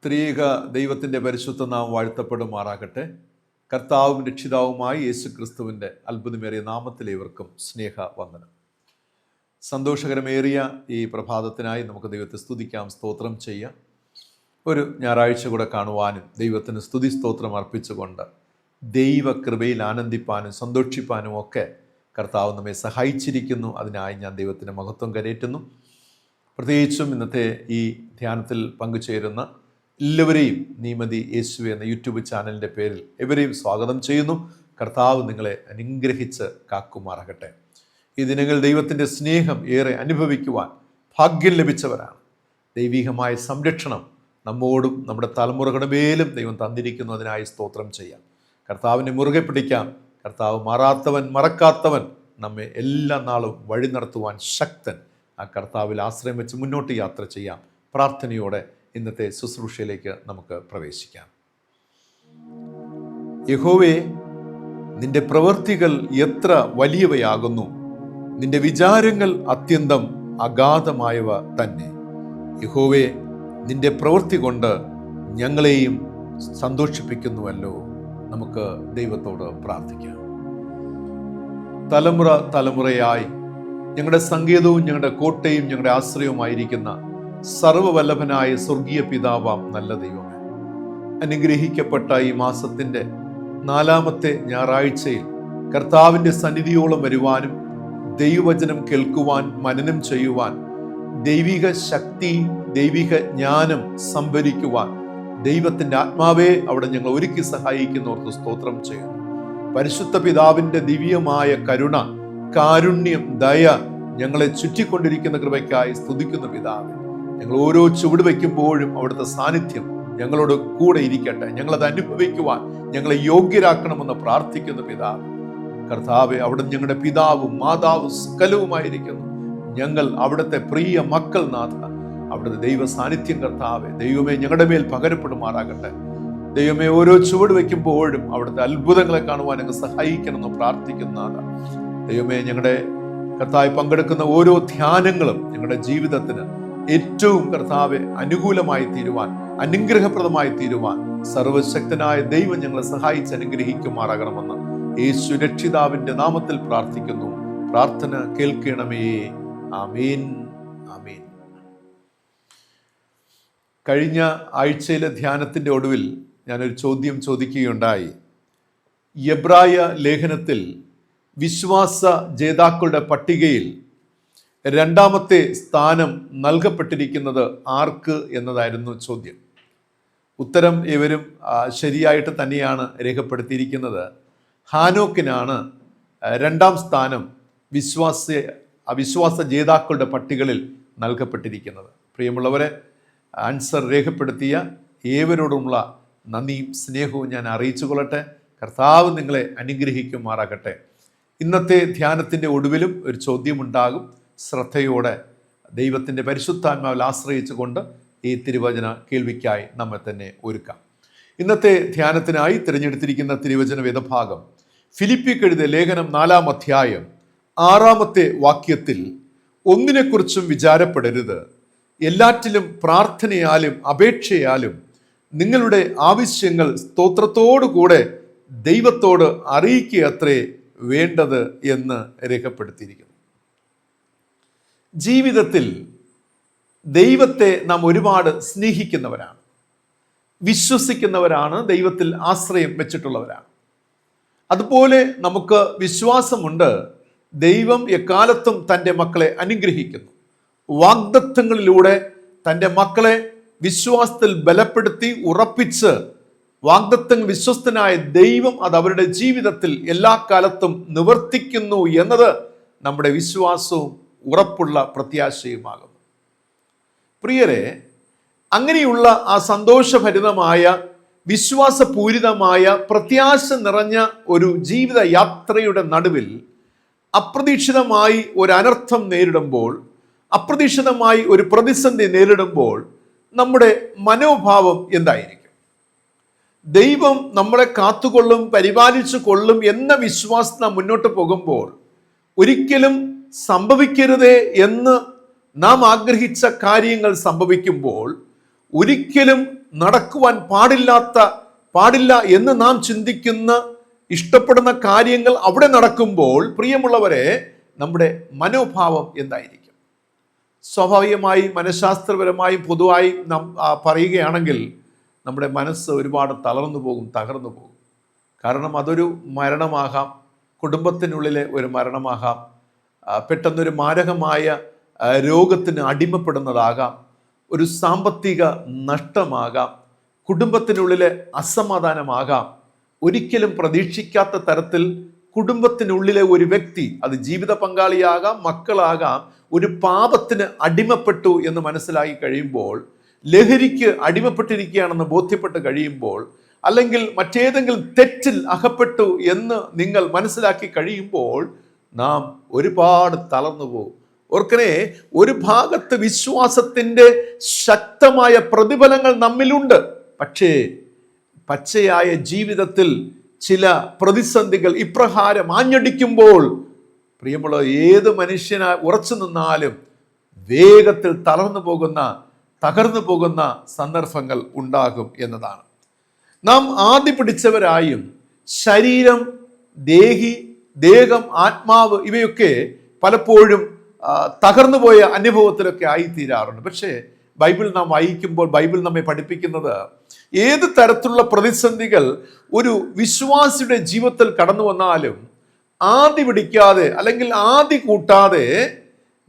ത്രിയേക ദൈവത്തിൻ്റെ പരിശുദ്ധ നാമം വാഴ്ത്തപ്പെടുമാറാകട്ടെ. കർത്താവും രക്ഷിതാവുമായ യേശു ക്രിസ്തുവിൻ്റെ അത്ഭുതമേറിയ നാമത്തിലേവർക്കും സ്നേഹവന്ദനം. സന്തോഷകരമേറിയ ഈ പ്രഭാതത്തിനായി നമുക്ക് ദൈവത്തെ സ്തുതിക്കാം, സ്തോത്രം ചെയ്യാം. ഒരു ഞായറാഴ്ച കൂടെ കാണുവാനും ദൈവത്തിന് സ്തുതി സ്തോത്രം അർപ്പിച്ചുകൊണ്ട് ദൈവകൃപയിൽ ആനന്ദിപ്പാനും സന്തോഷിപ്പാനും ഒക്കെ കർത്താവ് നമ്മെ സഹായിച്ചിരിക്കുന്നു. അതിനായി ഞാൻ ദൈവത്തിൻ്റെ മഹത്വം കരേറ്റുന്നു. പ്രത്യേകിച്ചും ഇന്നത്തെ ഈ ധ്യാനത്തിൽ പങ്കുചേരുന്ന എല്ലാവരെയും നീമതി യേശുവെ എന്ന യൂട്യൂബ് ചാനലിൻ്റെ പേരിൽ എവരെയും സ്വാഗതം ചെയ്യുന്നു. കർത്താവ് നിങ്ങളെ അനുഗ്രഹിച്ച് കാക്കുമാറാകട്ടെ. ഈ ദിനങ്ങൾ ദൈവത്തിൻ്റെ സ്നേഹം ഏറെ അനുഭവിക്കുവാൻ ഭാഗ്യം ലഭിച്ചവരാണ്. ദൈവികമായ സംരക്ഷണം നമ്മോടും നമ്മുടെ തലമുറകളുടെ മേലും ദൈവം തന്നിരിക്കുന്നു. അതിനായി സ്തോത്രം ചെയ്യാം. കർത്താവിനെ മുറുകെ പിടിക്കാം. കർത്താവ് മാറാത്തവൻ, മറക്കാത്തവൻ, നമ്മെ എല്ലാ നാളും വഴി നടത്തുവാൻ ശക്തൻ. ആ കർത്താവിൽ ആശ്രയം വെച്ച് മുന്നോട്ട് യാത്ര ചെയ്യാം. പ്രാർത്ഥനയോടെ ഇന്നത്തെ ശുശ്രൂഷയിലേക്ക് നമുക്ക് പ്രവേശിക്കാം. യഹോവേ, നിന്റെ പ്രവൃത്തികൾ എത്ര വലിയവയാകുന്നു! നിന്റെ വിചാരങ്ങൾ അത്യന്തം അഗാധമായവ തന്നെ. യഹോവേ, നിന്റെ പ്രവൃത്തി കൊണ്ട് ഞങ്ങളെയും സന്തോഷിപ്പിക്കുന്നുവല്ലോ. നമുക്ക് ദൈവത്തോട് പ്രാർത്ഥിക്കാം. തലമുറ തലമുറയായി ഞങ്ങളുടെ സങ്കേതവും ഞങ്ങളുടെ കോട്ടയും ഞങ്ങളുടെ ആശ്രയവുമായിരിക്കുന്ന സർവവല്ലഭനായ സ്വർഗീയ പിതാവാം നല്ല ദൈവമേ, അനുഗ്രഹിക്കപ്പെട്ട ഈ മാസത്തിൻ്റെ 4-ാമത്തെ ഞായറാഴ്ചയിൽ കർത്താവിൻ്റെ സന്നിധിയോളം വരുവാനും ദൈവവചനം കേൾക്കുവാൻ, മനനം ചെയ്യുവാൻ, ദൈവിക ശക്തി, ദൈവിക ജ്ഞാനം സംഭരിക്കുവാൻ ദൈവത്തിൻ്റെ ആത്മാവേ അവിടെ ഞങ്ങൾ ഒരുക്കി സഹായിക്കുന്നവർക്ക് സ്തോത്രം ചെയ്യുന്നു. പരിശുദ്ധ പിതാവിൻ്റെ ദിവ്യമായ കരുണ, കാരുണ്യം, ദയ ഞങ്ങളെ ചുറ്റിക്കൊണ്ടിരിക്കുന്ന കൃപയ്ക്കായി സ്തുതിക്കുന്ന പിതാവേ, ഞങ്ങൾ ഓരോ ചുവട് വയ്ക്കുമ്പോഴും അവിടുത്തെ സാന്നിധ്യം ഞങ്ങളോട് കൂടെ ഇരിക്കട്ടെ. ഞങ്ങളത് അനുഭവിക്കുവാൻ ഞങ്ങളെ യോഗ്യരാക്കണമെന്ന് പ്രാർത്ഥിക്കുന്ന പിതാവ്. കർത്താവെ, അവിടെ ഞങ്ങളുടെ പിതാവും മാതാവും സകലവുമായിരിക്കുന്നു. ഞങ്ങൾ അവിടുത്തെ പ്രിയ മക്കൾ നാഥ. അവിടുത്തെ ദൈവ സാന്നിധ്യം കർത്താവെ, ദൈവമേ, ഞങ്ങളുടെ മേൽ പകരപ്പെടുമാറാകട്ടെ. ദൈവമേ, ഓരോ ചുവട് വയ്ക്കുമ്പോഴും അവിടുത്തെ അത്ഭുതങ്ങളെ കാണുവാൻ ഞങ്ങൾ സഹായിക്കണമെന്ന് പ്രാർത്ഥിക്കുന്ന ദൈവമേ, ഞങ്ങളുടെ കർത്താവ് പങ്കെടുക്കുന്ന ഓരോ ധ്യാനങ്ങളും ഞങ്ങളുടെ ജീവിതത്തിന് ഏറ്റവും കർത്താവെ അനുകൂലമായി തീരുവാൻ, അനുഗ്രഹപ്രദമായി തീരുവാൻ സർവശക്തനായ ദൈവം ഞങ്ങളെ സഹായിച്ച് അനുഗ്രഹിക്കുമാറാകണമെന്ന് യേശു രക്ഷിതാവിന്റെ നാമത്തിൽ പ്രാർത്ഥിക്കുന്നു. പ്രാർത്ഥന കേൾക്കണമേ. ആമേൻ, ആമേൻ. കഴിഞ്ഞ ആഴ്ചയിലെ ധ്യാനത്തിന്റെ ഒടുവിൽ ഞാനൊരു ചോദ്യം ചോദിക്കുകയുണ്ടായി. എബ്രായ ലേഖനത്തിൽ വിശ്വാസ ജേതാക്കളുടെ പട്ടികയിൽ 2-ാമത്തെ സ്ഥാനം നൽകപ്പെട്ടിരിക്കുന്നത് ആർക്ക് എന്നതായിരുന്നു ചോദ്യം. ഉത്തരം ഇവരും ശരിയായിട്ട് തന്നെയാണ് രേഖപ്പെടുത്തിയിരിക്കുന്നത്. ഹാനോക്കിനാണ് 2-ാം സ്ഥാനം വിശ്വാസ ജേതാക്കളുടെ പട്ടികകളിൽ നൽകപ്പെട്ടിരിക്കുന്നത്. പ്രിയമുള്ളവരെ, ആൻസർ രേഖപ്പെടുത്തിയ ഏവരോടുമുള്ള നന്ദിയും സ്നേഹവും ഞാൻ അറിയിച്ചു കൊള്ളട്ടെ. കർത്താവ് നിങ്ങളെ അനുഗ്രഹിക്കുമാറാകട്ടെ. ഇന്നത്തെ ധ്യാനത്തിൻ്റെ ഒടുവിലും ഒരു ചോദ്യമുണ്ടാകും. ശ്രദ്ധയോടെ ദൈവത്തിൻ്റെ പരിശുദ്ധാത്മാവിൽ ആശ്രയിച്ചുകൊണ്ട് ഈ തിരുവചന കേൾവിക്കായി നമ്മെ തന്നെ ഒരുക്കാം. ഇന്നത്തെ ധ്യാനത്തിനായി തിരഞ്ഞെടുത്തിരിക്കുന്ന തിരുവചന വേദഭാഗം ഫിലിപ്പിക്കെഴുതിയ ലേഖനം 4-ാം അധ്യായം 6-ാമത്തെ വാക്യത്തിൽ, ഒന്നിനെക്കുറിച്ചും വിചാരപ്പെടരുത്, എല്ലാറ്റിലും പ്രാർത്ഥനയാലും അപേക്ഷയാലും നിങ്ങളുടെ ആവശ്യങ്ങൾ സ്തോത്രത്തോടുകൂടെ ദൈവത്തോട് അറിയിക്കുകയത്രേ വേണ്ടത് എന്ന് രേഖപ്പെടുത്തിയിരിക്കുന്നു. ജീവിതത്തിൽ ദൈവത്തെ നാം ഒരുപാട് സ്നേഹിക്കുന്നവരാണ്, വിശ്വസിക്കുന്നവരാണ്, ദൈവത്തിൽ ആശ്രയം വെച്ചിട്ടുള്ളവരാണ്. അതുപോലെ നമുക്ക് വിശ്വാസമുണ്ട്, ദൈവം എക്കാലത്തും തൻ്റെ മക്കളെ അനുഗ്രഹിക്കുന്നു. വാഗ്ദത്തങ്ങളിലൂടെ തൻ്റെ മക്കളെ വിശ്വാസത്തിൽ ബലപ്പെടുത്തി ഉറപ്പിച്ച് വാഗ്ദത്തങ്ങൾ വിശ്വസ്തനായ ദൈവം അത് അവരുടെ ജീവിതത്തിൽ എല്ലാ കാലത്തും നിവർത്തിക്കുന്നു എന്നത് നമ്മുടെ വിശ്വാസവും ഉറപ്പുള്ള പ്രത്യാശയുമാകുന്നു. പ്രിയരെ, അങ്ങനെയുള്ള ആ സന്തോഷഭരിതമായ വിശ്വാസപൂരിതമായ പ്രത്യാശ നിറഞ്ഞ ഒരു ജീവിത യാത്രയുടെ നടുവിൽ അപ്രതീക്ഷിതമായി ഒരു അനർത്ഥം നേരിടുമ്പോൾ, അപ്രതീക്ഷിതമായി ഒരു പ്രതിസന്ധി നേരിടുമ്പോൾ നമ്മുടെ മനോഭാവം എന്തായിരിക്കും? ദൈവം നമ്മളെ കാത്തുകൊള്ളും, പരിപാലിച്ചു കൊള്ളും എന്ന വിശ്വാസം മുന്നോട്ട് പോകുമ്പോൾ ഒരിക്കലും സംഭവിക്കരുതേ എന്ന് നാം ആഗ്രഹിച്ച കാര്യങ്ങൾ സംഭവിക്കുമ്പോൾ ഒരിക്കലും നടക്കുവാൻ പാടില്ല എന്ന് നാം ചിന്തിക്കുന്ന ഇഷ്ടപ്പെടുന്ന കാര്യങ്ങൾ അവിടെ നടക്കുമ്പോൾ, പ്രിയമുള്ളവരെ, നമ്മുടെ മനോഭാവം എന്തായിരിക്കും? സ്വാഭാവികമായും മനഃശാസ്ത്രപരമായും പൊതുവായി നാം പറയുകയാണെങ്കിൽ നമ്മുടെ മനസ്സ് ഒരുപാട് തകർന്നു പോകും. കാരണം അതൊരു മരണമാകാം, കുടുംബത്തിനുള്ളിലെ ഒരു മരണമാകാം, പെട്ടെന്നൊരു മാരകമായ രോഗത്തിന് അടിമപ്പെടുന്നതാകാം, ഒരു സാമ്പത്തിക നഷ്ടമാകാം, കുടുംബത്തിനുള്ളിലെ അസമാധാനമാകാം. ഒരിക്കലും പ്രതീക്ഷിക്കാത്ത തരത്തിൽ കുടുംബത്തിനുള്ളിലെ ഒരു വ്യക്തി, അത് ജീവിത പങ്കാളിയാകാം, മക്കളാകാം, ഒരു പാപത്തിന് അടിമപ്പെട്ടു എന്ന് മനസ്സിലാക്കി കഴിയുമ്പോൾ, ലഹരിക്ക് അടിമപ്പെട്ടിരിക്കുകയാണെന്ന് ബോധ്യപ്പെട്ട് കഴിയുമ്പോൾ, അല്ലെങ്കിൽ മറ്റേതെങ്കിലും തെറ്റിൽ അകപ്പെട്ടു എന്ന് നിങ്ങൾ മനസ്സിലാക്കി കഴിയുമ്പോൾ നാം ഒരുപാട് തളർന്നു പോകും. ഓർക്കനെ, ഒരു ഭാഗത്ത് വിശ്വാസത്തിൻ്റെ ശക്തമായ പ്രതിഫലങ്ങൾ നമ്മിലുണ്ട്. പക്ഷേ പച്ചയായ ജീവിതത്തിൽ ചില പ്രതിസന്ധികൾ ഇപ്രകാരം ആഞ്ഞടിക്കുമ്പോൾ, പ്രിയമുള്ള, ഏത് മനുഷ്യന് ഉറച്ചു നിന്നാലും വേഗത്തിൽ തകർന്നു പോകുന്ന സന്ദർഭങ്ങൾ ഉണ്ടാകും എന്നതാണ്. നാം ആദ്യ പിടിച്ചവരായും ശരീരം, ദേഹം, ആത്മാവ് ഇവയൊക്കെ പലപ്പോഴും തകർന്നുപോയ അനുഭവത്തിലൊക്കെ ആയിത്തീരാറുണ്ട്. പക്ഷേ ബൈബിൾ നാം വായിക്കുമ്പോൾ ബൈബിൾ നമ്മെ പഠിപ്പിക്കുന്നത്, ഏത് തരത്തിലുള്ള പ്രതിസന്ധികൾ ഒരു വിശ്വാസിയുടെ ജീവിതത്തിൽ കടന്നു വന്നാലും ആദി പിടിക്കാതെ അല്ലെങ്കിൽ ആദി കൂട്ടാതെ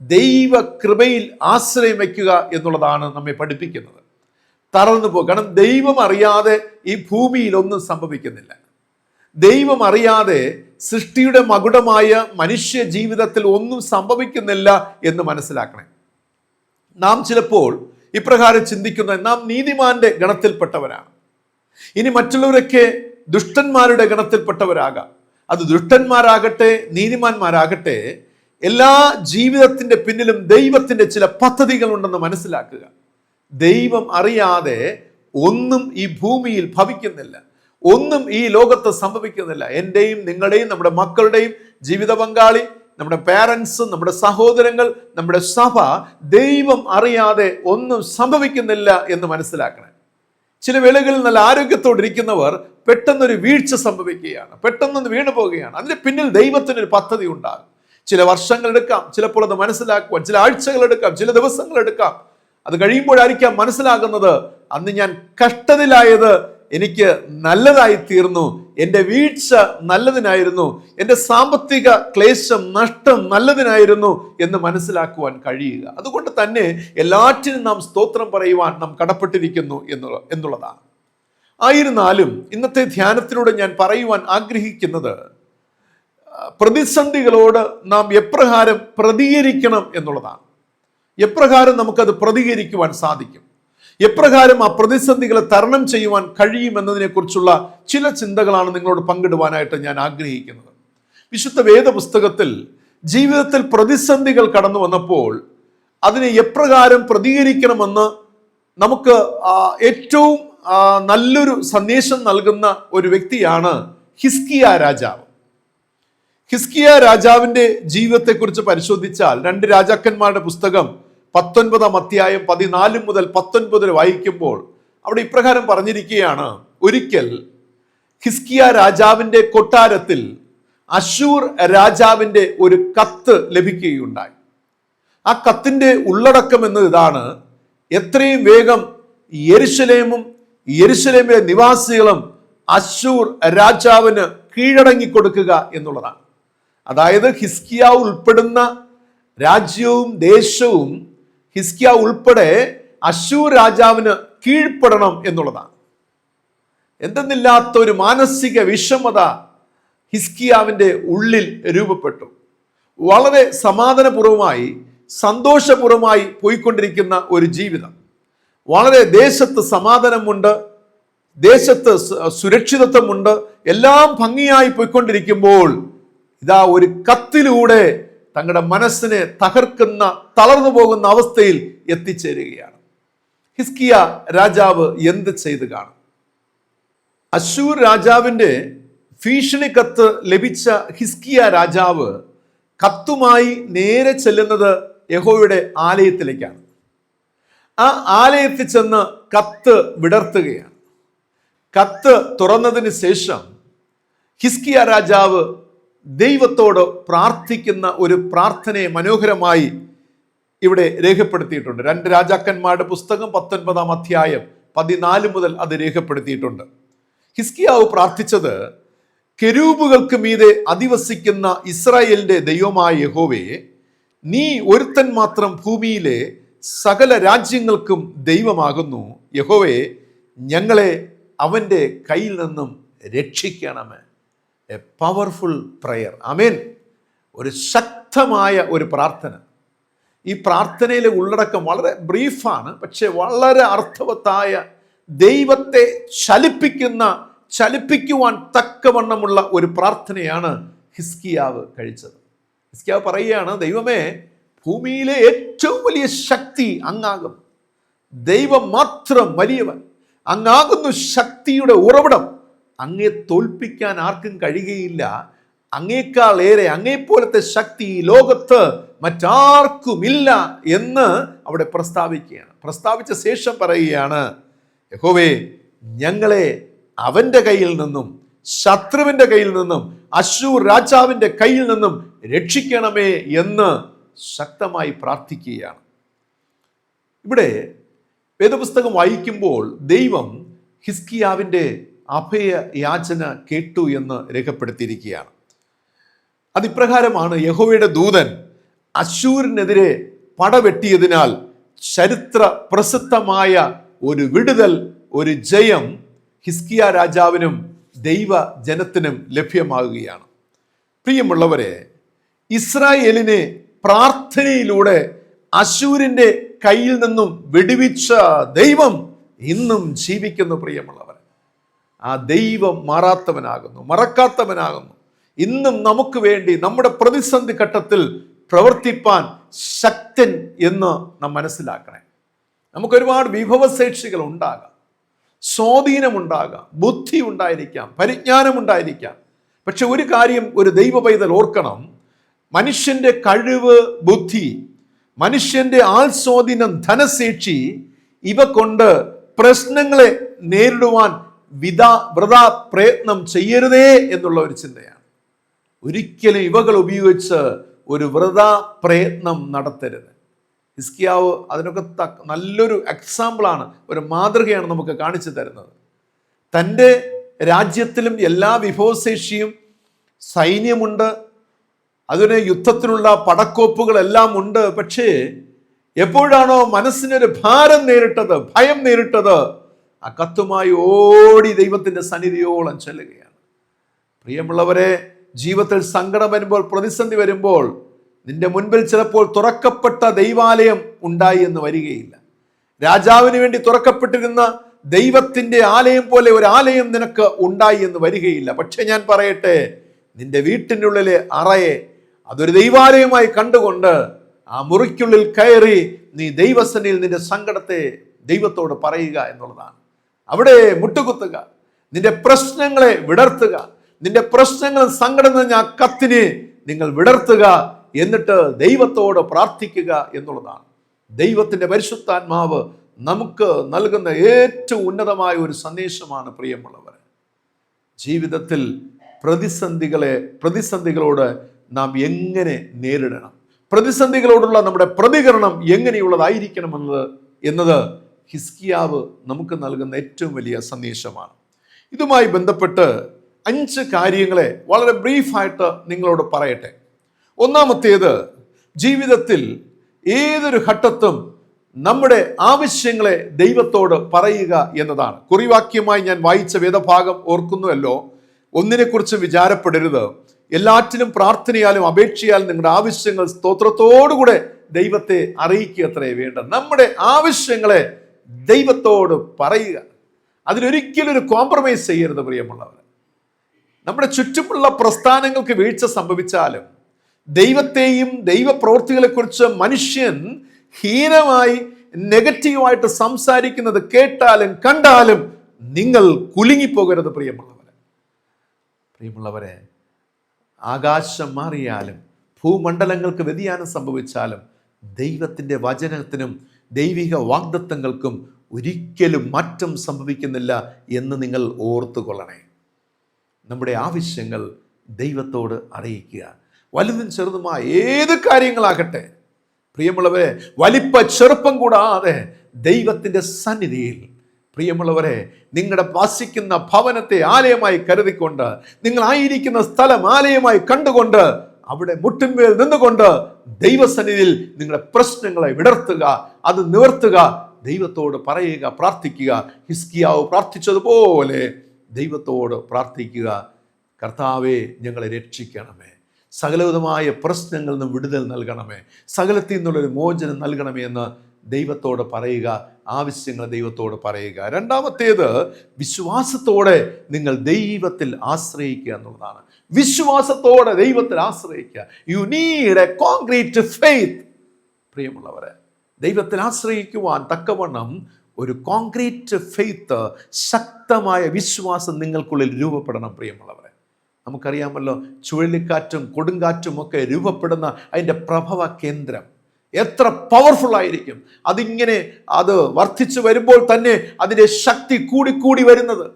ദൈവ കൃപയിൽ ആശ്രയം വയ്ക്കുക എന്നുള്ളതാണ് നമ്മെ പഠിപ്പിക്കുന്നത്. തളർന്നു പോകുക. കാരണം ദൈവം അറിയാതെ ഈ ഭൂമിയിൽ ഒന്നും സംഭവിക്കുന്നില്ല. ദൈവം അറിയാതെ സൃഷ്ടിയുടെ മകുടമായ മനുഷ്യ ജീവിതത്തിൽ ഒന്നും സംഭവിക്കുന്നില്ല എന്ന് മനസ്സിലാക്കണേ. നാം ചിലപ്പോൾ ഇപ്രകാരം ചിന്തിക്കുന്ന, നാം നീതിമാന്റെ ഗണത്തിൽപ്പെട്ടവരാണ്, ഇനി മറ്റുള്ളവരൊക്കെ ദുഷ്ടന്മാരുടെ ഗണത്തിൽപ്പെട്ടവരാകാം. അത് ദുഷ്ടന്മാരാകട്ടെ നീതിമാന്മാരാകട്ടെ, എല്ലാ ജീവിതത്തിന്റെ പിന്നിലും ദൈവത്തിന്റെ ചില പദ്ധതികൾ ഉണ്ടെന്ന് മനസ്സിലാക്കുക. ദൈവം അറിയാതെ ഒന്നും ഈ ഭൂമിയിൽ ഭവിക്കുന്നില്ല, ഒന്നും ഈ ലോകത്ത് സംഭവിക്കുന്നില്ല. എൻ്റെയും നിങ്ങളുടെയും നമ്മുടെ മക്കളുടെയും ജീവിത പങ്കാളി, നമ്മുടെ പേരൻസ്, നമ്മുടെ സഹോദരങ്ങൾ, നമ്മുടെ സഭ, ദൈവം അറിയാതെ ഒന്നും സംഭവിക്കുന്നില്ല എന്ന് മനസ്സിലാക്കണം. ചില വേളകളിൽ നല്ല ആരോഗ്യത്തോടിരിക്കുന്നവർ പെട്ടെന്നൊരു വീഴ്ച സംഭവിക്കുകയാണ്, പെട്ടെന്നൊന്ന് വീണു പോവുകയാണ്. അതിന് പിന്നിൽ ദൈവത്തിനൊരു പദ്ധതി ഉണ്ടാകും. ചില വർഷങ്ങൾ എടുക്കാം ചിലപ്പോൾ അത് മനസ്സിലാക്കുവാൻ, ചില ആഴ്ചകൾ എടുക്കാം, ചില ദിവസങ്ങൾ എടുക്കാം. അത് കഴിയുമ്പോഴായിരിക്കാം മനസ്സിലാകുന്നത്, അന്ന് ഞാൻ കഷ്ടതയിലായത് എനിക്ക് നല്ലതായി തീർന്നു, എൻ്റെ വീഴ്ച നല്ലതിനായിരുന്നു, എൻ്റെ സാമ്പത്തിക ക്ലേശം, നഷ്ടം നല്ലതിനായിരുന്നു എന്ന് മനസ്സിലാക്കുവാൻ കഴിയുക. അതുകൊണ്ട് തന്നെ എല്ലാറ്റിനും നാം സ്തോത്രം പറയുവാൻ നാം കടപ്പെട്ടിരിക്കുന്നു എന്നുള്ളതാണ്. ആയിരുന്നാലും ഇന്നത്തെ ധ്യാനത്തിലൂടെ ഞാൻ പറയുവാൻ ആഗ്രഹിക്കുന്നത്, പ്രതിസന്ധികളോട് നാം എപ്രകാരം പ്രതികരിക്കണം എന്നുള്ളതാണ്. എപ്രകാരം നമുക്കത് പ്രതികരിക്കുവാൻ സാധിക്കും, എപ്രകാരം ആ പ്രതിസന്ധികളെ തരണം ചെയ്യുവാൻ കഴിയുമെന്നതിനെക്കുറിച്ചുള്ള ചില ചിന്തകളാണ് നിങ്ങളോട് പങ്കിടുവാനായിട്ട് ഞാൻ ആഗ്രഹിക്കുന്നത്. വിശുദ്ധ വേദപുസ്തകത്തിൽ ജീവിതത്തിൽ പ്രതിസന്ധികൾ കടന്നു വന്നപ്പോൾ അതിനെ എപ്രകാരം പ്രതികരിക്കണമെന്ന് നമുക്ക് ഏറ്റവും നല്ലൊരു സന്ദേശം നൽകുന്ന ഒരു വ്യക്തിയാണ് ഹിസ്കിയ രാജാവ്. ഹിസ്കിയ രാജാവിന്റെ ജീവിതത്തെക്കുറിച്ച് പരിശോധിച്ചാൽ 2 രാജാക്കന്മാരുടെ പുസ്തകം 19-ാം അധ്യായം 14 മുതൽ 19 വായിക്കുമ്പോൾ അവിടെ ഇപ്രകാരം പറഞ്ഞിരിക്കുകയാണ്, ഒരിക്കൽ ഹിസ്കിയ രാജാവിന്റെ കൊട്ടാരത്തിൽ അശൂർ രാജാവിന്റെ ഒരു കത്ത് ലഭിക്കുകയുണ്ടായി. ആ കത്തിന്റെ ഉള്ളടക്കം എന്നത് ഇതാണ്: എത്രയും വേഗം യെരുശലേമും യെരുശലേമിലെ നിവാസികളും അശൂർ രാജാവിന് കീഴടങ്ങി കൊടുക്കുക എന്നുള്ളതാണ്. അതായത് ഹിസ്കിയാവ് ഉൾപ്പെടുന്ന രാജ്യവും ദേശവും ഹിസ്കിയാവ് ഉൾപ്പെടെ അശൂർ രാജാവിന് കീഴ്പ്പെടണം എന്നുള്ളതാണ്. എന്തെന്നില്ലാത്ത ഒരു മാനസിക വിഷമത ഹിസ്കിയാവിൻ്റെ ഉള്ളിൽ രൂപപ്പെട്ടു. വളരെ സമാധാനപൂർവമായി സന്തോഷപൂർവമായി പോയിക്കൊണ്ടിരിക്കുന്ന ഒരു ജീവിതം, വളരെ ദേശത്ത് സമാധാനമുണ്ട്, ദേശത്ത് സുരക്ഷിതത്വമുണ്ട്, എല്ലാം ഭംഗിയായി പോയിക്കൊണ്ടിരിക്കുമ്പോൾ ഇതാ ഒരു കത്തിലൂടെ തങ്ങളുടെ മനസ്സിനെ തകർക്കുന്ന, തളർന്നു പോകുന്ന അവസ്ഥയിൽ എത്തിച്ചേരുകയാണ്. ഹിസ്കിയ രാജാവ് എന്ത് ചെയ്ത് കാണും? അശൂർ രാജാവിന്റെ ഭീഷണി കത്ത് ലഭിച്ച ഹിസ്കിയ രാജാവ് കത്തുമായി നേരെ ചെല്ലുന്നത് യഹോവയുടെ ആലയത്തിലേക്കാണ്. ആ ആലയത്തിൽ ചെന്ന് കത്ത് വിടർത്തുകയാണ്. കത്ത് തുറന്നതിന് ശേഷം ഹിസ്കിയ രാജാവ് ദൈവത്തോട് പ്രാർത്ഥിക്കുന്ന ഒരു പ്രാർത്ഥനയെ മനോഹരമായി ഇവിടെ രേഖപ്പെടുത്തിയിട്ടുണ്ട്. 2 രാജാക്കന്മാരുടെ പുസ്തകം 19-ാം അധ്യായം 14 മുതൽ അത് രേഖപ്പെടുത്തിയിട്ടുണ്ട്. ഹിസ്കിയാവ് പ്രാർത്ഥിച്ചത്, കെരൂബുകൾക്ക് മീതെ അധിവസിക്കുന്ന ഇസ്രായേലിന്റെ ദൈവമായ യഹോവേ, നീ ഒരുത്തൻ മാത്രം ഭൂമിയിലെ സകല രാജ്യങ്ങൾക്കും ദൈവമാകുന്നു. യഹോവേ, ഞങ്ങളെ അവൻ്റെ കയ്യിൽ നിന്നും രക്ഷിക്കണമേ. A powerful prayer. ആമേൻ. ഒരു ശക്തമായ ഒരു പ്രാർത്ഥന. ഈ പ്രാർത്ഥനയിലെ ഉള്ളടക്കം വളരെ ബ്രീഫാണ്, പക്ഷെ വളരെ അർത്ഥവത്തായ, ദൈവത്തെ ചലിപ്പിക്കുവാൻ തക്കവണ്ണമുള്ള ഒരു പ്രാർത്ഥനയാണ് ഹിസ്കിയാവ് കഴിച്ചത്. ഹിസ്കിയാവ് പറയുകയാണ്, ദൈവമേ, ഭൂമിയിലെ ഏറ്റവും വലിയ ശക്തി അങ്ങാകുന്നു. ദൈവം മാത്രം വലിയവൻ. അങ്ങാകുന്നു ശക്തിയുടെ ഉറവിടം. അങ്ങയെ തോൽപ്പിക്കാൻ ആർക്കും കഴിയുകയില്ല. അങ്ങേക്കാൾ ഏറെ, അങ്ങേപ്പോലത്തെ ശക്തി ഈ ലോകത്ത് മറ്റാർക്കുമില്ല എന്ന് അവിടെ പ്രസ്താവിക്കുകയാണ്. പ്രസ്താവിച്ച ശേഷം പറയുകയാണ്, യഹോവേ, ഞങ്ങളെ അവൻ്റെ കയ്യിൽ നിന്നും, ശത്രുവിൻ്റെ കയ്യിൽ നിന്നും, അശ്ശൂർ രാജാവിൻ്റെ കയ്യിൽ നിന്നും രക്ഷിക്കണമേ എന്ന് ശക്തമായി പ്രാർത്ഥിക്കുകയാണ്. ഇവിടെ വേദപുസ്തകം വായിക്കുമ്പോൾ ദൈവം ഹിസ്കിയാവിൻ്റെ അഭയ യാചന കേട്ടു എന്ന് രേഖപ്പെടുത്തിയിരിക്കുകയാണ്. അതിപ്രകാരമാണ്, യഹോവയുടെ ദൂതൻ അശ്ശൂരിനെതിരെ പടവെട്ടിയതിനാൽ ചരിത്ര പ്രസിദ്ധമായ ഒരു വിടുതൽ, ഒരു ജയം ഹിസ്കിയ രാജാവിനും ദൈവജനത്തിനും ലഭ്യമാകുകയാണ്. പ്രിയമുള്ളവരെ, ഇസ്രായേലിനെ പ്രാർത്ഥനയിലൂടെ അശ്ശൂരിന്റെ കയ്യിൽ നിന്നും വിടുവിച്ച ദൈവം ഇന്നും ജീവിക്കുന്നു. പ്രിയമുള്ളവരെ, ആ ദൈവം മാറാത്തവനാകുന്നു, മറക്കാത്തവനാകുന്നു. ഇന്നും നമുക്ക് വേണ്ടി നമ്മുടെ പ്രതിസന്ധി ഘട്ടത്തിൽ പ്രവർത്തിപ്പാൻ ശക്തൻ എന്ന് നാം മനസ്സിലാക്കണേ. നമുക്ക് ഒരുപാട് വിഭവശേഷികൾ ഉണ്ടാകാം, സ്വാധീനമുണ്ടാകാം, ബുദ്ധി ഉണ്ടായിരിക്കാം, പരിജ്ഞാനം ഉണ്ടായിരിക്കാം. പക്ഷെ ഒരു കാര്യം ഒരു ദൈവ പൈതൽ ഓർക്കണം, മനുഷ്യന്റെ കഴിവ്, ബുദ്ധി, മനുഷ്യന്റെ ആൾസ്വാധീനം, ധനശേഷി, ഇവ കൊണ്ട് പ്രശ്നങ്ങളെ നേരിടുവാൻ വൃഥാ പ്രയത്നം ചെയ്യരുതേ എന്നുള്ള ഒരു ചിന്തയാണ്. ഒരിക്കലും ഇവകൾ ഉപയോഗിച്ച് ഒരു വൃഥാ പ്രയത്നം നടത്തരുത്. ഹിസ്കിയാവ് അതിനൊക്കെ നല്ലൊരു എക്സാമ്പിളാണ്, ഒരു മാതൃകയാണ് നമുക്ക് കാണിച്ചു തരുന്നത്. തൻ്റെ രാജ്യത്തിലും എല്ലാ വിഭവശേഷിയും, സൈന്യമുണ്ട്, അതിന് യുദ്ധത്തിനുള്ള പടക്കോപ്പുകളെല്ലാം ഉണ്ട്. പക്ഷേ എപ്പോഴാണോ മനസ്സിനൊരു ഭാരം നേരിട്ടത്, ഭയം നേരിട്ടത്, ആ കത്തുമായി ഓടി ദൈവത്തിൻ്റെ സന്നിധിയോളം ചെല്ലുകയാണ്. പ്രിയമുള്ളവരെ, ജീവിതത്തിൽ സങ്കടം വരുമ്പോൾ, പ്രതിസന്ധി വരുമ്പോൾ, നിന്റെ മുൻപിൽ ചിലപ്പോൾ തുറക്കപ്പെട്ട ദൈവാലയം ഉണ്ടായി എന്ന് വരികയില്ല. രാജാവിന് വേണ്ടി തുറക്കപ്പെട്ടിരുന്ന ദൈവത്തിൻ്റെ ആലയം പോലെ ഒരു ആലയം നിനക്ക് ഉണ്ടായി എന്ന് വരികയില്ല. പക്ഷെ ഞാൻ പറയട്ടെ, നിന്റെ വീട്ടിൻ്റെ ഉള്ളിലെ അറയെ അതൊരു ദൈവാലയമായി കണ്ടുകൊണ്ട് ആ മുറിക്കുള്ളിൽ കയറി നീ ദൈവസന്നിധിയിൽ നിന്റെ സങ്കടത്തെ ദൈവത്തോട് പറയുക എന്നുള്ളതാണ്. അവിടെ മുട്ടുകുത്തുക, നിന്റെ പ്രശ്നങ്ങളെ വിടർത്തുക, നിന്റെ പ്രശ്നങ്ങളും സങ്കടം നിറഞ്ഞ ആ കത്തിനെ നിങ്ങൾ വിടർത്തുക, എന്നിട്ട് ദൈവത്തോട് പ്രാർത്ഥിക്കുക എന്നുള്ളതാണ്. ദൈവത്തിൻ്റെ പരിശുദ്ധാത്മാവ് നമുക്ക് നൽകുന്ന ഏറ്റവും ഉന്നതമായ ഒരു സന്ദേശമാണ്. പ്രിയമുള്ളവർ, ജീവിതത്തിൽ പ്രതിസന്ധികളോട് നാം എങ്ങനെ നേരിടണം, പ്രതിസന്ധികളോടുള്ള നമ്മുടെ പ്രതികരണം എങ്ങനെയുള്ളതായിരിക്കണം എന്നത് ഹിസ്കിയാവ് നമുക്ക് നൽകുന്ന ഏറ്റവും വലിയ സന്ദേശമാണ്. ഇതുമായി ബന്ധപ്പെട്ട് 5 കാര്യങ്ങളെ വളരെ ബ്രീഫായിട്ട് നിങ്ങളോട് പറയട്ടെ. ഒന്നാമത്തേത്, ജീവിതത്തിൽ ഏതൊരു ഘട്ടത്തും നമ്മുടെ ആവശ്യങ്ങളെ ദൈവത്തോട് പറയുക എന്നതാണ്. കുറിവാക്യമായി ഞാൻ വായിച്ച വേദഭാഗം ഓർക്കുന്നുവല്ലോ, ഒന്നിനെക്കുറിച്ച് വിചാരപ്പെടരുത്, എല്ലാറ്റിലും പ്രാർത്ഥനയാലും അപേക്ഷയാലും നിങ്ങളുടെ ആവശ്യങ്ങൾ സ്തോത്രത്തോടുകൂടെ ദൈവത്തെ അറിയിക്കുക അത്രേ വേണ്ട. നമ്മുടെ ആവശ്യങ്ങളെ ദൈവത്തോട് പറയുക, അതിലൊരിക്കലും ഒരു കോംപ്രമൈസ് ചെയ്യരുത്. പ്രിയമുള്ളവർ, നമ്മുടെ ചുറ്റുമുള്ള പ്രസ്ഥാനങ്ങൾക്ക് വീഴ്ച സംഭവിച്ചാലും ദൈവത്തെയും ദൈവപ്രവൃത്തികളെക്കുറിച്ച് മനുഷ്യൻ ഹീനമായി നെഗറ്റീവായിട്ട് സംസാരിക്കുന്നത് കേട്ടാലും കണ്ടാലും നിങ്ങൾ കുലുങ്ങിപ്പോകരുത്. പ്രിയമുള്ളവരെ, ആകാശം മാറിയാലും ഭൂമണ്ഡലങ്ങൾക്ക് വ്യതിയാനം സംഭവിച്ചാലും ദൈവത്തിൻ്റെ വചനത്തിനും ദൈവിക വാഗ്ദത്തങ്ങൾക്കും ഒരിക്കലും മാറ്റം സംഭവിക്കുന്നില്ല എന്ന് നിങ്ങൾ ഓർത്തുകൊള്ളണേ. നമ്മുടെ ആവശ്യങ്ങൾ ദൈവത്തോട് അറിയിക്കുക. വലുതും ചെറുതുമായ ഏത് കാര്യങ്ങളാകട്ടെ പ്രിയമുള്ളവരെ, വലിപ്പ ചെറുപ്പം കൂടാതെ ദൈവത്തിൻ്റെ സന്നിധിയിൽ, പ്രിയമുള്ളവരെ, നിങ്ങളുടെ വസിക്കുന്ന ഭവനത്തെ ആലയമായി കരുതിക്കൊണ്ട്, നിങ്ങളായിരിക്കുന്ന സ്ഥലം ആലയമായി കണ്ടുകൊണ്ട്, അവിടെ മുട്ടിന്മേൽ നിന്നുകൊണ്ട് ദൈവസന്നിധിയിൽ നിങ്ങളുടെ പ്രശ്നങ്ങളെ വിടർത്തുക, അത് നിവർത്തുക, ദൈവത്തോട് പറയുക, പ്രാർത്ഥിക്കുക. ഹിസ്കിയാവ് പ്രാർത്ഥിച്ചതുപോലെ ദൈവത്തോട് പ്രാർത്ഥിക്കുക. കർത്താവേ, ഞങ്ങളെ രക്ഷിക്കണമേ, സകലവിധമായ പ്രശ്നങ്ങളിൽ നിന്ന് വിടുതൽ നൽകണമേ, സകലത്തിൽ നിന്നുള്ളൊരു മോചനം നൽകണമേ എന്ന് ദൈവത്തോട് പറയുക. ആവശ്യങ്ങൾ ദൈവത്തോട് പറയുക. രണ്ടാമത്തേത്, വിശ്വാസത്തോടെ നിങ്ങൾ ദൈവത്തിൽ ആശ്രയിക്കുക എന്നുള്ളതാണ്. വിശ്വാസത്തോടെ ദൈവത്തിൽ ആശ്രയിക്കുക. You need A concrete faith. പ്രിയമുള്ളവരെ, ദൈവത്തിൽ ആശ്രയിക്കുവാൻ തക്കവണ്ണം ഒരു കോൺക്രീറ്റ് ഫെയ്ത്ത്, ശക്തമായ വിശ്വാസം നിങ്ങൾക്കുള്ളിൽ രൂപപ്പെടണം. പ്രിയമുള്ളവരെ, നമുക്കറിയാമല്ലോ, ചുഴലിക്കാറ്റും കൊടുങ്കാറ്റും ഒക്കെ രൂപപ്പെടുന്ന അതിൻ്റെ പ്രഭവ കേന്ദ്രം എത്ര പവർഫുൾ ആയിരിക്കും. അത് വർദ്ധിച്ചു വരുമ്പോൾ തന്നെ അതിൻ്റെ ശക്തി കൂടിക്കൂടി വരുന്നത്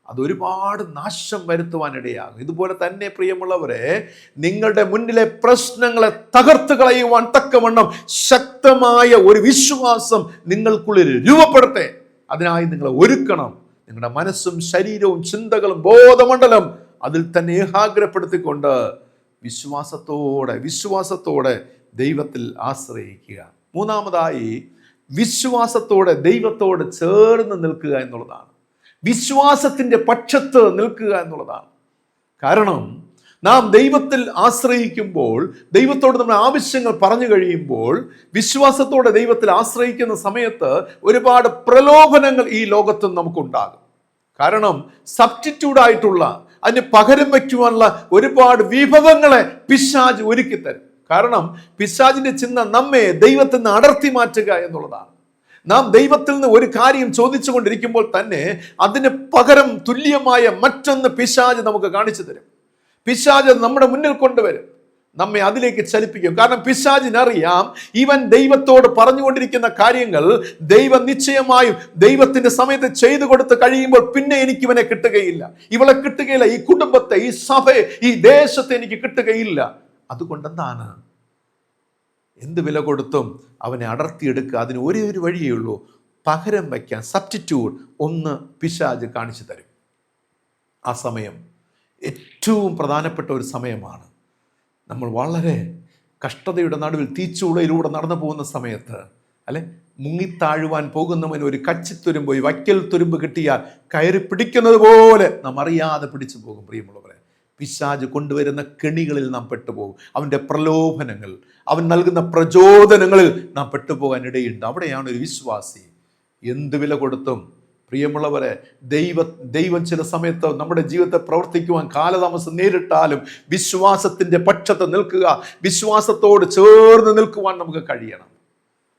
അതൊരുപാട് നാശം വരുത്തുവാനിടയാകും. ഇതുപോലെ തന്നെ പ്രിയമുള്ളവരെ, നിങ്ങളുടെ മുന്നിലെ പ്രശ്നങ്ങളെ തകർത്ത് കളയുവാൻ തക്കവണ്ണം ശക്തമായ ഒരു വിശ്വാസം നിങ്ങൾക്കുള്ളിൽ രൂപപ്പെടട്ടെ. അതിനായി നിങ്ങൾ ഒരുക്കണം. നിങ്ങളുടെ മനസ്സും ശരീരവും ചിന്തകളും ബോധമണ്ഡലം അതിൽ തന്നെ ഏകാഗ്രപ്പെടുത്തിക്കൊണ്ട് വിശ്വാസത്തോടെ ദൈവത്തിൽ ആശ്രയിക്കുക. മൂന്നാമതായി, വിശ്വാസത്തോടെ ദൈവത്തോട് ചേർന്ന് നിൽക്കുക എന്നുള്ളതാണ്. വിശ്വാസത്തിൻ്റെ പക്ഷത്ത് നിൽക്കുക എന്നുള്ളതാണ്. കാരണം നാം ദൈവത്തിൽ ആശ്രയിക്കുമ്പോൾ, ദൈവത്തോട് നമ്മുടെ ആവശ്യങ്ങൾ പറഞ്ഞു കഴിയുമ്പോൾ, വിശ്വാസത്തോടെ ദൈവത്തിൽ ആശ്രയിക്കുന്ന സമയത്ത് ഒരുപാട് പ്രലോഭനങ്ങൾ ഈ ലോകത്തും നമുക്കുണ്ടാകും. കാരണം സബ്സ്റ്റിറ്റ്യൂട്ടായിട്ടുള്ള, അതിന് പകരം വയ്ക്കുവാനുള്ള ഒരുപാട് വിഭവങ്ങളെ പിശാച് ഒരുക്കി തരും. കാരണം പിശാചിന്റെ ചിന്ത നമ്മെ ദൈവത്തിൽ നിന്ന് അടർത്തി മാറ്റുക എന്നുള്ളതാണ്. നാം ദൈവത്തിൽ നിന്ന് ഒരു കാര്യം ചോദിച്ചു കൊണ്ടിരിക്കുമ്പോൾ തന്നെ അതിന് പകരം തുല്യമായ മറ്റൊന്ന് പിശാച് നമുക്ക് കാണിച്ചു തരും. പിശാച് നമ്മുടെ മുന്നിൽ കൊണ്ടുവരും, നമ്മെ അതിലേക്ക് ചലിപ്പിക്കും. കാരണം പിശാചിനറിയാം, ഇവൻ ദൈവത്തോട് പറഞ്ഞുകൊണ്ടിരിക്കുന്ന കാര്യങ്ങൾ ദൈവം നിശ്ചയമായും ദൈവത്തിന്റെ സമയത്ത് ചെയ്തു കൊടുത്ത് കഴിയുമ്പോൾ പിന്നെ എനിക്ക് ഇവനെ കിട്ടുകയില്ല, ഇവളെ കിട്ടുകയില്ല, ഈ കുടുംബത്തെ, ഈ സഭയെ, ഈ ദേശത്തെ എനിക്ക് കിട്ടുകയില്ല. അതുകൊണ്ടെന്താണ്, എന്ത് വില കൊടുത്തും അവനെ അടർത്തിയെടുക്കുക. അതിന് ഒരേ ഒരു വഴിയേ ഉള്ളൂ, പകരം വയ്ക്കാൻ സബ്സ്റ്റിറ്റ്യൂട്ട് ഒന്ന് പിശാച് കാണിച്ചു തരും. ആ സമയം ഏറ്റവും പ്രധാനപ്പെട്ട ഒരു സമയമാണ്. നമ്മൾ വളരെ കഷ്ടതയുടെ നടുവിൽ തീച്ചൂളയിലൂടെ നടന്നു പോകുന്ന സമയത്ത്, അല്ലെ, മുങ്ങിത്താഴുവാൻ പോകുന്നവന് ഒരു കച്ചിത്തുരുമ്പ്, വൈക്കൽ തുരുമ്പ് കിട്ടിയാൽ കയറി പിടിക്കുന്നത് പോലെ നാം അറിയാതെ പിടിച്ചു പോകും. പ്രിയമുള്ളവരെ, പിശാച് കൊണ്ടുവരുന്ന കെണികളിൽ നാം പെട്ടുപോകും. അവൻ്റെ പ്രലോഭനങ്ങൾ, അവൻ നൽകുന്ന പ്രചോദനങ്ങളിൽ നാം പെട്ടുപോകാൻ ഇടയുണ്ട്. അവിടെയാണ് ഒരു വിശ്വാസി എന്ത് വില കൊടുത്തും, പ്രിയമുള്ളവരെ, ദൈവം ചില സമയത്ത് നമ്മുടെ ജീവിതത്തെ പ്രവർത്തിക്കുവാൻ കാലതാമസം നേരിട്ടാലും വിശ്വാസത്തിൻ്റെ പക്ഷത്ത് നിൽക്കുക, വിശ്വാസത്തോട് ചേർന്ന് നിൽക്കുവാൻ നമുക്ക് കഴിയണം.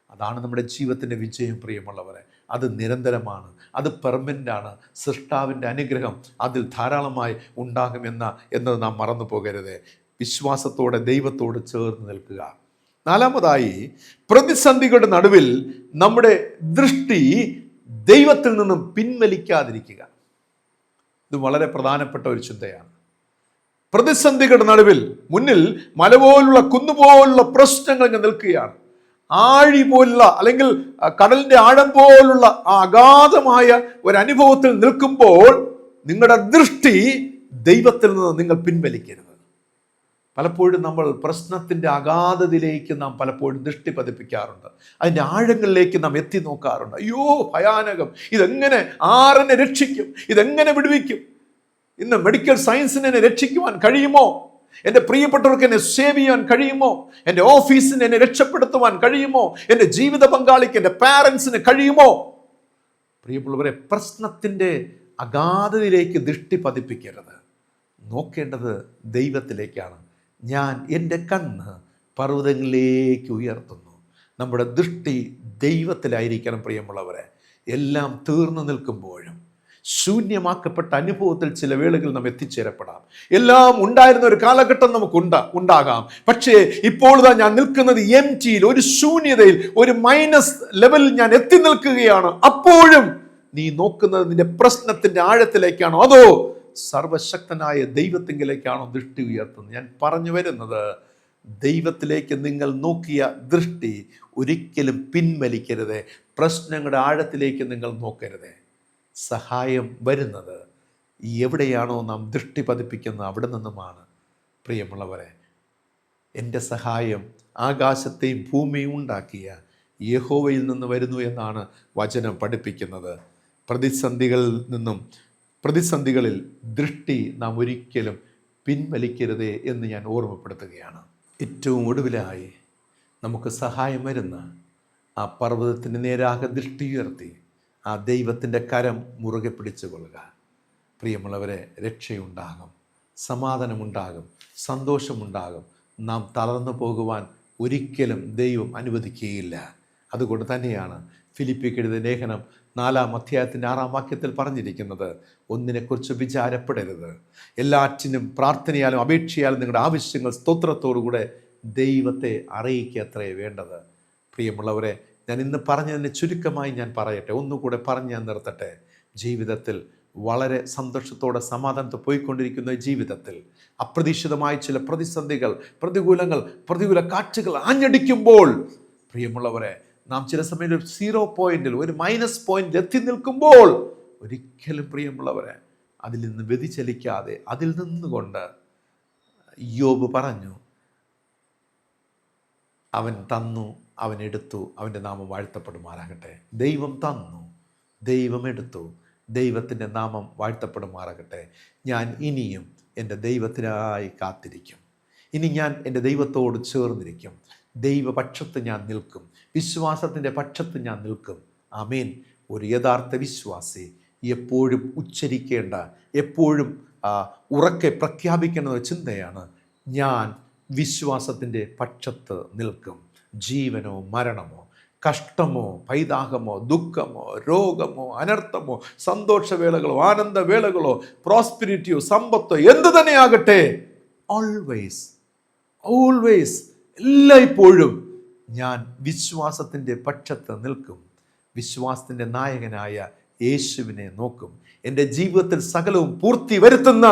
അതാണ് നമ്മുടെ ജീവിതത്തിൻ്റെ വിജയം. പ്രിയമുള്ളവരെ, അത് നിരന്തരമാണ്, അത് പെർമനൻ്റാണ്. സൃഷ്ടാവിൻ്റെ അനുഗ്രഹം അതിൽ ധാരാളമായി എന്നത് നാം മറന്നു പോകരുത്. വിശ്വാസത്തോടെ ദൈവത്തോട് ചേർന്ന് നിൽക്കുക. നാലാമതായി, പ്രതിസന്ധികളുടെ നടുവിൽ നമ്മുടെ ദൃഷ്ടി ദൈവത്തിൽ നിന്നും പിൻവലിക്കാതിരിക്കുക. ഇത് വളരെ പ്രധാനപ്പെട്ട ഒരു ചിന്തയാണ്. പ്രതിസന്ധികളുടെ നടുവിൽ മുന്നിൽ മല പോലുള്ള, കുന്നുപോലുള്ള പ്രശ്നങ്ങൾ ഇങ്ങനെ നിൽക്കുകയാണ്. ആഴി പോലുള്ള, അല്ലെങ്കിൽ കടലിന്റെ ആഴം പോലുള്ള അഗാധമായ ഒരു അനുഭവത്തിൽ നിൽക്കുമ്പോൾ നിങ്ങളുടെ ദൃഷ്ടി ദൈവത്തിൽ നിന്ന് നിങ്ങൾ പിൻവലിക്കരുത്. പലപ്പോഴും നമ്മൾ പ്രശ്നത്തിൻ്റെ അഗാധതയിലേക്ക് നാം പലപ്പോഴും ദൃഷ്ടി പതിപ്പിക്കാറുണ്ട്, അതിൻ്റെ ആഴങ്ങളിലേക്ക് നാം എത്തി നോക്കാറുണ്ട്. അയ്യോ ഭയാനകം, ഇതെങ്ങനെ, ആരെന്നെ രക്ഷിക്കും, ഇതെങ്ങനെ വിടുവിക്കും? ഇന്ന് മെഡിക്കൽ സയൻസിന് എന്നെ രക്ഷിക്കുവാൻ കഴിയുമോ? എൻ്റെ പ്രിയപ്പെട്ടവർക്ക് എന്നെ സേവ് ചെയ്യാൻ കഴിയുമോ? എൻ്റെ ഓഫീസിന് എന്നെ രക്ഷപ്പെടുത്തുവാൻ കഴിയുമോ? എൻ്റെ ജീവിത പങ്കാളിക്ക്, എൻ്റെ പാരൻസിന് കഴിയുമോ? പ്രിയമുള്ളവരെ, പ്രശ്നത്തിൻ്റെ അഗാധതയിലേക്ക് ദൃഷ്ടി പതിപ്പിക്കരുത്. നോക്കേണ്ടത് ദൈവത്തിലേക്കാണ്. ഞാൻ എൻ്റെ കണ്ണ് പർവ്വതങ്ങളിലേക്ക് ഉയർത്തുന്നു. നമ്മുടെ ദൃഷ്ടി ദൈവത്തിലായിരിക്കണം. പ്രിയമുള്ളവരെ, എല്ലാം തീർന്നു നിൽക്കുമ്പോഴും, ശൂന്യമാക്കപ്പെട്ട അനുഭവത്തിൽ ചില വേളകൾ നാം എത്തിച്ചേരപ്പെടാം. എല്ലാം ഉണ്ടായിരുന്ന ഒരു കാലഘട്ടം നമുക്ക് ഉണ്ടാകാം. പക്ഷേ ഇപ്പോൾ ഞാൻ നിൽക്കുന്നത് എംറ്റിയിൽ, ഒരു ശൂന്യതയിൽ, ഒരു മൈനസ് ലെവലിൽ ഞാൻ എത്തി നിൽക്കുകയാണ്. അപ്പോഴും നീ നോക്കുന്നത് നിന്റെ പ്രശ്നത്തിന്റെ ആഴത്തിലേക്കാണോ, അതോ സർവശക്തനായ ദൈവത്തിങ്കിലേക്കാണോ ദൃഷ്ടി ഉയർത്തുന്നത്? ഞാൻ പറഞ്ഞു വരുന്നത്, ദൈവത്തിലേക്ക് നിങ്ങൾ നോക്കിയ ദൃഷ്ടി ഒരിക്കലും പിൻവലിക്കരുത്. പ്രശ്നങ്ങളുടെ ആഴത്തിലേക്ക് നിങ്ങൾ നോക്കരുത്. സഹായം വരുന്നത് എവിടെയാണോ നാം ദൃഷ്ടി പതിപ്പിക്കുന്നത് അവിടെ നിന്നുമാണ്. പ്രിയമുള്ളവരെ, എൻ്റെ സഹായം ആകാശത്തെയും ഭൂമിയും ഉണ്ടാക്കിയ യഹോവയിൽ നിന്ന് വരുന്നു എന്നാണ് വചനം പഠിപ്പിക്കുന്നത്. പ്രതിസന്ധികളിൽ ദൃഷ്ടി നാം ഒരിക്കലും പിൻവലിക്കരുതേ എന്ന് ഞാൻ ഓർമ്മപ്പെടുത്തുകയാണ്. ഏറ്റവും ഒടുവിലായി നമുക്ക് സഹായം വരുന്ന ആ പർവ്വതത്തിന് നേരാകെ ദൃഷ്ടി ഉയർത്തി ആ ദൈവത്തിൻ്റെ കരം മുറുകെ പിടിച്ചു കൊള്ളുക. പ്രിയമുള്ളവരെ, രക്ഷയുണ്ടാകും, സമാധാനമുണ്ടാകും, സന്തോഷമുണ്ടാകും. നാം തളർന്നു പോകുവാൻ ഒരിക്കലും ദൈവം അനുവദിക്കുകയില്ല. അതുകൊണ്ട് തന്നെയാണ് ഫിലിപ്പിക്ക് എഴുതിയ ലേഖനം 4-ാം അധ്യായത്തിൻ്റെ 6-ാം വാക്യത്തിൽ പറഞ്ഞിരിക്കുന്നത്, ഒന്നിനെക്കുറിച്ച് വിചാരപ്പെടരുത്, എല്ലാറ്റിനും പ്രാർത്ഥനയാലും അപേക്ഷയാലും നിങ്ങളുടെ ആവശ്യങ്ങൾ സ്തോത്രത്തോടുകൂടെ ദൈവത്തെ അറിയിക്കത്രേ വേണ്ടത്. പ്രിയമുള്ളവരെ, ഞാൻ ഇന്ന് പറഞ്ഞതിന് ചുരുക്കമായി ഞാൻ പറയട്ടെ, ഒന്നുകൂടെ പറഞ്ഞ് ഞാൻ നിർത്തട്ടെ. ജീവിതത്തിൽ വളരെ സന്തോഷത്തോടെ സമാധാനത്തോടെ പോയിക്കൊണ്ടിരിക്കുന്ന ജീവിതത്തിൽ അപ്രതീക്ഷിതമായ ചില പ്രതിസന്ധികൾ, പ്രതികൂല കാറ്റുകൾ ആഞ്ഞടിക്കുമ്പോൾ, പ്രിയമുള്ളവരെ, നാം ചില സമയം ഒരു 0 പോയിന്റിൽ, ഒരു മൈനസ് പോയിന്റിൽ എത്തി നിൽക്കുമ്പോൾ ഒരിക്കലും പ്രിയമുള്ളവരെ അതിൽ നിന്ന് വ്യതിചലിക്കാതെ അതിൽ നിന്നുകൊണ്ട് യോബ് പറഞ്ഞു, അവൻ തന്നു, അവൻ എടുത്തു, അവൻ്റെ നാമം വാഴ്ത്തപ്പെടുമാറാകട്ടെ. ദൈവം തന്നു, ദൈവം എടുത്തു, ദൈവത്തിൻ്റെ നാമം വാഴ്ത്തപ്പെടുമാറാകട്ടെ. ഞാൻ ഇനിയും എൻ്റെ ദൈവത്തിനായി കാത്തിരിക്കും. ഇനി ഞാൻ എൻ്റെ ദൈവത്തോട് ചേർന്നിരിക്കും. ദൈവപക്ഷത്ത് ഞാൻ നിൽക്കും, വിശ്വാസത്തിൻ്റെ പക്ഷത്ത് ഞാൻ നിൽക്കും. ആമേൻ. ഒരു യഥാർത്ഥ വിശ്വാസി എപ്പോഴും ഉച്ചരിക്കേണ്ട, എപ്പോഴും ഉറക്കെ പ്രഖ്യാപിക്കേണ്ട ഒരു ചിന്തയാണ്, ഞാൻ വിശ്വാസത്തിൻ്റെ പക്ഷത്ത് നിൽക്കും. ജീവനോ മരണമോ, കഷ്ടമോ പൈതാഹമോ, ദുഃഖമോ രോഗമോ അനർത്ഥമോ, സന്തോഷവേളകളോ ആനന്ദവേളകളോ, പ്രോസ്പിരിറ്റിയോ സമ്പത്തോ എന്തു തന്നെയാകട്ടെ, ഓൾവേസ് എല്ലായ്പ്പോഴും ഞാൻ വിശ്വാസത്തിൻ്റെ പക്ഷത്ത് നിൽക്കും. വിശ്വാസത്തിൻ്റെ നായകനായ യേശുവിനെ നോക്കും. എൻ്റെ ജീവിതത്തിൽ സകലവും പൂർത്തി വരുത്തുന്ന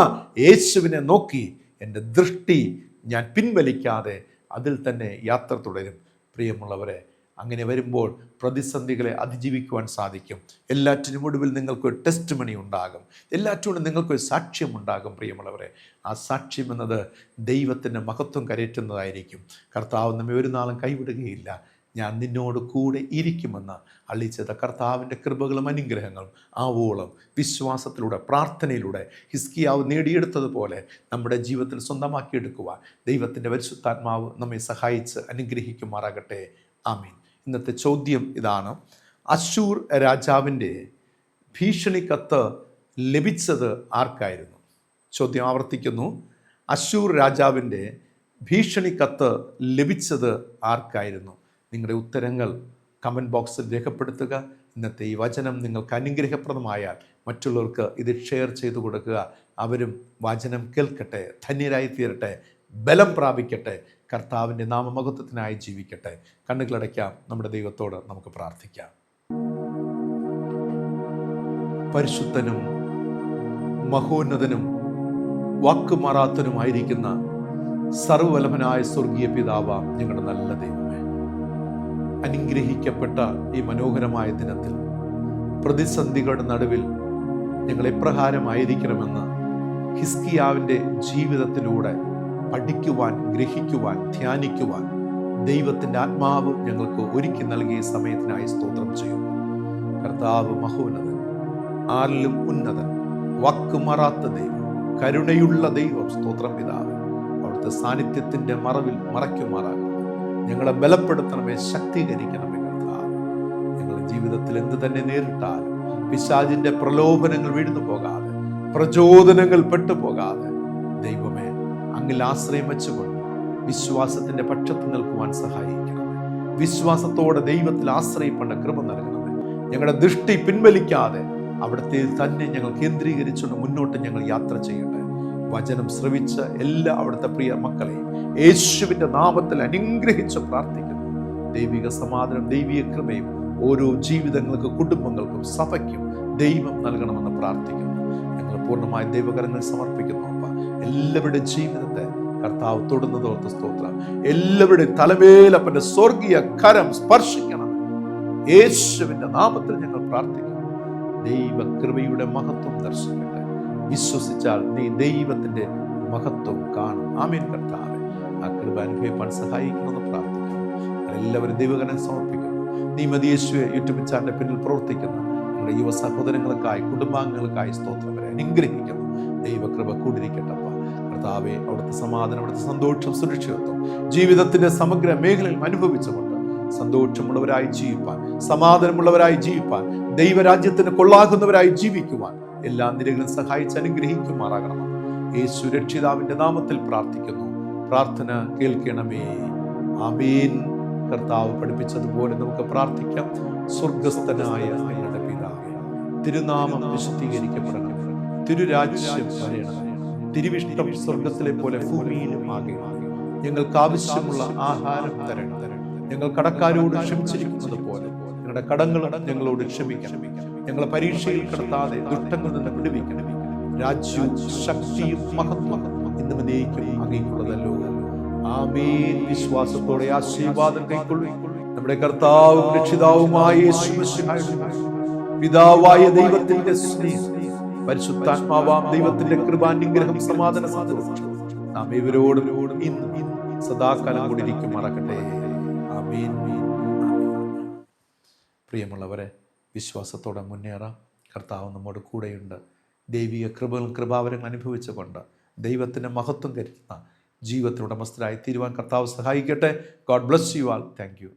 യേശുവിനെ നോക്കി എൻ്റെ ദൃഷ്ടി ഞാൻ പിൻവലിക്കാതെ അതിൽ തന്നെ യാത്ര തുടരും. പ്രിയമുള്ളവരെ, അങ്ങനെ വരുമ്പോൾ പ്രതിസന്ധികളെ അതിജീവിക്കുവാൻ സാധിക്കും. എല്ലാറ്റിനും ഒടുവിൽ നിങ്ങൾക്കൊരു ടെസ്റ്റ് മണി ഉണ്ടാകും. എല്ലാറ്റിനും നിങ്ങൾക്കൊരു സാക്ഷ്യമുണ്ടാകും. പ്രിയമുള്ളവരെ, ആ സാക്ഷ്യം എന്നത് ദൈവത്തിൻ്റെ മഹത്വം കരയറ്റുന്നതായിരിക്കും. കർത്താവ് നമ്മെ ഒരു നാളും കൈവിടുകയില്ല. ഞാൻ നിന്നോട് കൂടെ ഇരിക്കുമെന്ന് അള്ളിച്ചത കർത്താവിൻ്റെ കൃപകളും അനുഗ്രഹങ്ങളും ആവോളം വിശ്വാസത്തിലൂടെ, പ്രാർത്ഥനയിലൂടെ ഹിസ്കിയാവ് നേടിയെടുത്തതുപോലെ നമ്മുടെ ജീവിതത്തിൽ സ്വന്തമാക്കിയെടുക്കുവാൻ ദൈവത്തിൻ്റെ പരിശുദ്ധാത്മാവ് നമ്മെ സഹായിച്ച് അനുഗ്രഹിക്കുമാറാകട്ടെ. ആമീൻ. ഇന്നത്തെ ചോദ്യം ഇതാണ്, അശ്ശൂർ രാജാവിൻ്റെ ഭീഷണി കത്ത് ലഭിച്ചത് ആർക്കായിരുന്നു? ചോദ്യം ആവർത്തിക്കുന്നു, അശ്ശൂർ രാജാവിൻ്റെ ഭീഷണി കത്ത് ലഭിച്ചത് ആർക്കായിരുന്നു? നിങ്ങളുടെ ഉത്തരങ്ങൾ കമൻറ്റ് ബോക്സിൽ രേഖപ്പെടുത്തുക. ഇന്നത്തെ ഈ വചനം നിങ്ങൾക്ക് അനുഗ്രഹപ്രദമായാൽ മറ്റുള്ളവർക്ക് ഇത് ഷെയർ ചെയ്തു കൊടുക്കുക. അവരും വചനം കേൾക്കട്ടെ, ധന്യരായി തീരട്ടെ, ബലം പ്രാപിക്കട്ടെ, കർത്താവിൻ്റെ നാമമഹത്വത്തിനായി ജീവിക്കട്ടെ. കണ്ണുകളടയ്ക്കാം, നമ്മുടെ ദൈവത്തോട് നമുക്ക് പ്രാർത്ഥിക്കാം. പരിശുദ്ധനും മഹോന്നതനും വാക്കുമാറാത്തനുമായിരിക്കുന്ന സർവ്വവല്ലഭനായ സ്വർഗീയ പിതാവാം ഞങ്ങളുടെ നല്ല ദൈവമേ, അനുഗ്രഹിക്കപ്പെട്ട ഈ മനോഹരമായ ദിനത്തിൽ പ്രതിസന്ധികളുടെ നടുവിൽ ഞങ്ങൾ എപ്രകാരമായിരിക്കണമെന്ന് ഹിസ്കിയാവിൻ്റെ ജീവിതത്തിലൂടെ പഠിക്കുവാൻ, ഗ്രഹിക്കുവാൻ, ധ്യാനിക്കുവാൻ ദൈവത്തിൻ്റെ ആത്മാവ് ഞങ്ങൾക്ക് ഒരുക്കി നൽകിയ സമയത്തിനായി സ്തോത്രം ചെയ്യുന്നു. കർത്താവ് മഹോന്നതൻ, ആരിലും ഉന്നതൻ, വാക്കുമാറാത്ത ദൈവം, കരുണയുള്ള ദൈവം, സ്തോത്രം പിതാവ്, അവിടുത്തെ സാന്നിധ്യത്തിൻ്റെ മറവിൽ മറയ്ക്കുമാറാകണം. ഞങ്ങളെ ബലപ്പെടുത്തണമേ, ശക്തീകരിക്കണമേ. കർത്താവ്, ഞങ്ങളുടെ ജീവിതത്തിൽ എന്ത് തന്നെ നേരിട്ടാലും പിശാചിന്റെ പ്രലോഭനങ്ങൾ വീഴ്ന്നു പോകാതെ, പ്രചോദനങ്ങൾ പെട്ടുപോകാതെ ദൈവമേ അങ്ങിൽ ആശ്രയം വെച്ചുകൊണ്ട് വിശ്വാസത്തിന്റെ പക്ഷത്ത് നിൽക്കുവാൻ സഹായിക്കണമേ. വിശ്വാസത്തോടെ ദൈവത്തിൽ ആശ്രയിക്കേണ്ട കൃപ നൽകണമേ. ഞങ്ങളുടെ ദൃഷ്ടി പിൻവലിക്കാതെ അവിടുത്തെ തന്നെ ഞങ്ങൾ കേന്ദ്രീകരിച്ചുകൊണ്ട് മുന്നോട്ട് ഞങ്ങൾ യാത്ര ചെയ്യട്ടെ. വചനം ശ്രവിച്ച എല്ലാ അവിടുത്തെ പ്രിയ മക്കളെയും യേശുവിൻ്റെ നാമത്തിൽ അനുഗ്രഹിച്ച് പ്രാർത്ഥിക്കുന്നു. ദൈവിക സമാധാനം, ദൈവിക കൃപയും ഓരോ ജീവിതങ്ങൾക്ക്, കുടുംബങ്ങൾക്കും, സഭയ്ക്കും ദൈവം നൽകണമെന്ന് പ്രാർത്ഥിക്കുന്നു. ഞങ്ങൾ പൂർണ്ണമായി ദൈവകരങ്ങൾ സമർപ്പിക്കുന്നു. അപ്പ എല്ലാവരുടെയും ജീവിതത്തെ കർത്താവ് തൊടുന്നതോർത്ത് സ്തോത്രം. എല്ലാവരുടെയും തലമേലപ്പന്റെ സ്വർഗീയ കരം സ്പർശിക്കണം. യേശുവിന്റെ നാമത്തിൽ ഞങ്ങൾ പ്രാർത്ഥിക്കുന്നു. ദൈവകൃപയുടെ മഹത്വം ദർശിക്കട്ടെ. വിശ്വസിച്ചാൽ നീ ദൈവത്തിന്റെ മഹത്വം കാണും. ആമേൻ. കർത്താവേ, ആ കൃപ അനുഭവിപ്പാൻ സഹായിക്കണമെന്ന് പ്രാർത്ഥിക്കുന്നു. എല്ലാവരും ദൈവകരം സമർപ്പിക്കുന്നു. നീ മതിയേശുവെ യൂട്യൂബ് ചാനലിന്റെ പിന്നിൽ പ്രവർത്തിക്കുന്ന നമ്മുടെ യുവ സഹോദരങ്ങൾക്കായി, കുടുംബാംഗങ്ങൾക്കായി സ്തോത്രം വരെ അനുഗ്രഹിക്കുന്നു. ദൈവകൃപ കൂടിരിക്കട്ടപ്പ. കർത്താവെ, അവിടുത്തെ സമാധാനം, അവിടുത്തെ സന്തോഷം, സുരക്ഷിതത്വം ജീവിതത്തിന്റെ സമഗ്ര മേഖലയിൽ അനുഭവിച്ചുകൊണ്ട് സന്തോഷമുള്ളവരായി ജീവിപ്പാൻ, സമാധാനമുള്ളവരായി ജീവിപ്പാൻ, ദൈവരാജ്യത്തിന് കൊള്ളാകുന്നവരായി ജീവിക്കുവാൻ എല്ലാ നിരകളും സഹായിച്ച് അനുഗ്രഹിക്കുമാറാകണം. യേശു രക്ഷിതാവിന്റെ നാമത്തിൽ പ്രാർത്ഥിക്കുന്നു. പ്രാർത്ഥന കേൾക്കണമേ. ആമേൻ. കർത്താവ് പഠിപ്പിച്ചതുപോലെ നമുക്ക് പ്രാർത്ഥിക്കാം. സ്വർഗസ്ഥനായ ഞങ്ങളുടെ പിതാവേ, തിരുനാമം വിശുദ്ധീകരിക്കപ്പെടണം. തിരുരാജ്യം വരണമേ. തിരുവിഷ്ടം സ്വർഗത്തിലെ പോലെ ഭൂമിയിലും ആകണം. ഞങ്ങൾക്ക് ആവശ്യമുള്ള ആഹാരം തരണം. ഞങ്ങൾ കടക്കാരോട് ക്ഷമിച്ചിരിക്കുന്നത് പോലെ ഞങ്ങളുടെ കടങ്ങളും ഞങ്ങളോട് ക്ഷമിക്കണം. ഞങ്ങളെ പരീക്ഷയിൽ കിടത്താതെ ദുഷ്ടങ്ങളിൽ നിന്ന് വിടുവിക്കണം. രാജ്യവും ശക്തിയും മഹത്വം ഇന്നും എന്നേക്കും അങ്ങേക്കുള്ളതല്ലോ. ആമേൻ. വിശ്വാസത്തോടെ ആശീർവാദം കൈക്കൊള്ളും. നമ്മുടെ കർത്താവും രക്ഷിതാവുമായ യേശു മിശിഹായുടെ പിതാവായ ദൈവത്തിന്റെ സ്നേഹം, പരിശുദ്ധാത്മാവാം ദൈവത്തിന്റെ കൃപാനുഗ്രഹം, സമാധാന സന്തോഷം നാം ഇവരോടും ഇന്നും സദാകാലം കൂടിയിരിക്കും മറക്കട്ടെ. ആമേൻ. പ്രിയമുള്ളവരെ, വിശ്വാസത്തോടെ മുന്നേറാം. കർത്താവ് നമ്മോട് കൂടെയുണ്ട്. ദൈവിക കൃപകളും കൃപാവരങ്ങൾ അനുഭവിച്ചുകൊണ്ട് ദൈവത്തിന്റെ മഹത്വം കരുതുന്ന ജീവിതത്തിന് ഉടമസ്ഥരായി തീരുവാൻ കർത്താവ് സഹായിക്കട്ടെ. God bless you all. Thank you.